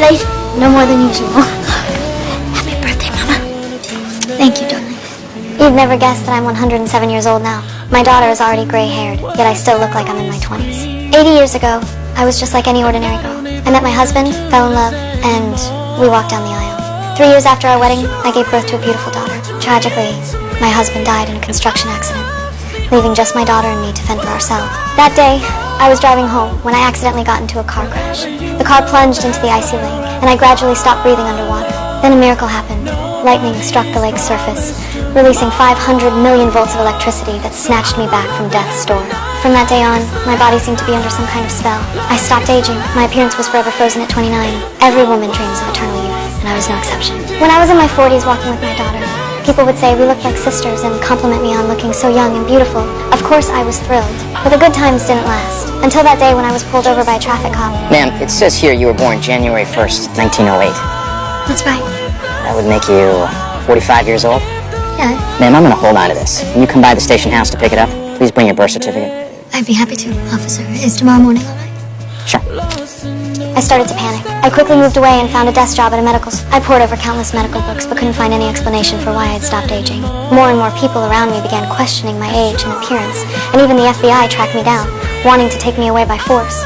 late? No more than usual. Happy birthday, Mama. Thank you, darling. You'd never guess that I'm 107 years old now. My daughter is already gray-haired, yet I still look like I'm in my 20s. 80 years ago, I was just like any ordinary girl. I met my husband, fell in love, and we walked down the aisle. 3 years after our wedding, I gave birth to a beautiful daughter. Tragically, my husband died in a construction accident, leaving just my daughter and me to fend for ourselves. That day, I was driving home when I accidentally got into a car crash. The car plunged into the icy lake, and I gradually stopped breathing underwater. Then a miracle happened. Lightning struck the lake's surface, releasing 500 million volts of electricity that snatched me back from death's door. From that day on, my body seemed to be under some kind of spell. I stopped aging. My appearance was forever frozen at 29. Every woman dreams of eternal youth, and I was no exception. When I was in my 40s walking with my daughter, people would say we looked like sisters and compliment me on looking so young and beautiful. Of course, I was thrilled, but the good times didn't last. Until that day when I was pulled over by a traffic cop. Ma'am, it says here you were born January 1st, 1908. That's right. That would make you 45 years old? Yeah, Ma'am, I'm gonna hold on to this. When you come by the station house to pick it up, please bring your birth certificate. I'd be happy to, officer. Is tomorrow morning all right? Sure. I started to panic. I quickly moved away and found a desk job at a medical school. I pored over countless medical books but couldn't find any explanation for why I had stopped aging. More and more people around me began questioning my age and appearance, and even the FBI tracked me down, wanting to take me away by force.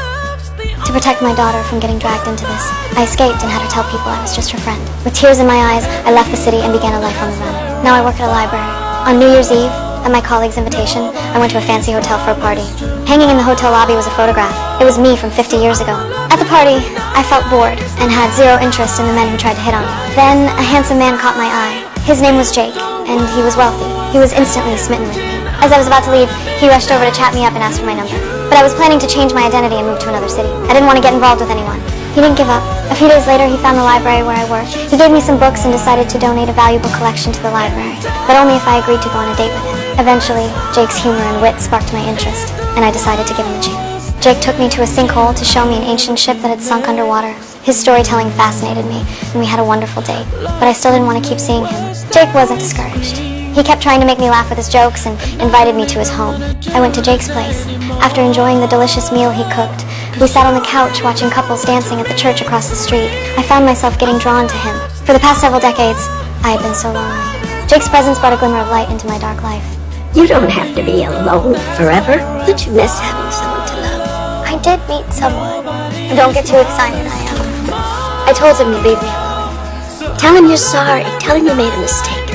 To protect my daughter from getting dragged into this, I escaped and had her tell people I was just her friend. With tears in my eyes, I left the city and began a life on the run. Now I work at a library. On New Year's Eve, at my colleague's invitation, I went to a fancy hotel for a party. Hanging in the hotel lobby was a photograph. It was me from 50 years ago. At the party, I felt bored and had zero interest in the men who tried to hit on me. Then, a handsome man caught my eye. His name was Jake, and he was wealthy. He was instantly smitten with me. As I was about to leave, he rushed over to chat me up and asked for my number. But I was planning to change my identity and move to another city. I didn't want to get involved with anyone. He didn't give up. A few days later, he found the library where I work. He gave me some books and decided to donate a valuable collection to the library, but only if I agreed to go on a date with him. Eventually, Jake's humor and wit sparked my interest, and I decided to give him a chance. Jake took me to a sinkhole to show me an ancient ship that had sunk underwater. His storytelling fascinated me, and we had a wonderful date, but I still didn't want to keep seeing him. Jake wasn't discouraged. He kept trying to make me laugh with his jokes and invited me to his home. I went to Jake's place. After enjoying the delicious meal he cooked, we sat on the couch watching couples dancing at the church across the street. I found myself getting drawn to him. For the past several decades, I had been so lonely. Jake's presence brought a glimmer of light into my dark life. You don't have to be alone forever. Don't you miss having someone to love? I did meet someone. Don't get too excited, I told him to leave me alone. Tell him you're sorry. Tell him you made a mistake.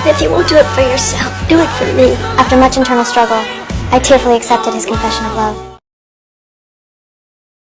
And if you won't do it for yourself, do it for me. After much internal struggle, I tearfully accepted his confession of love.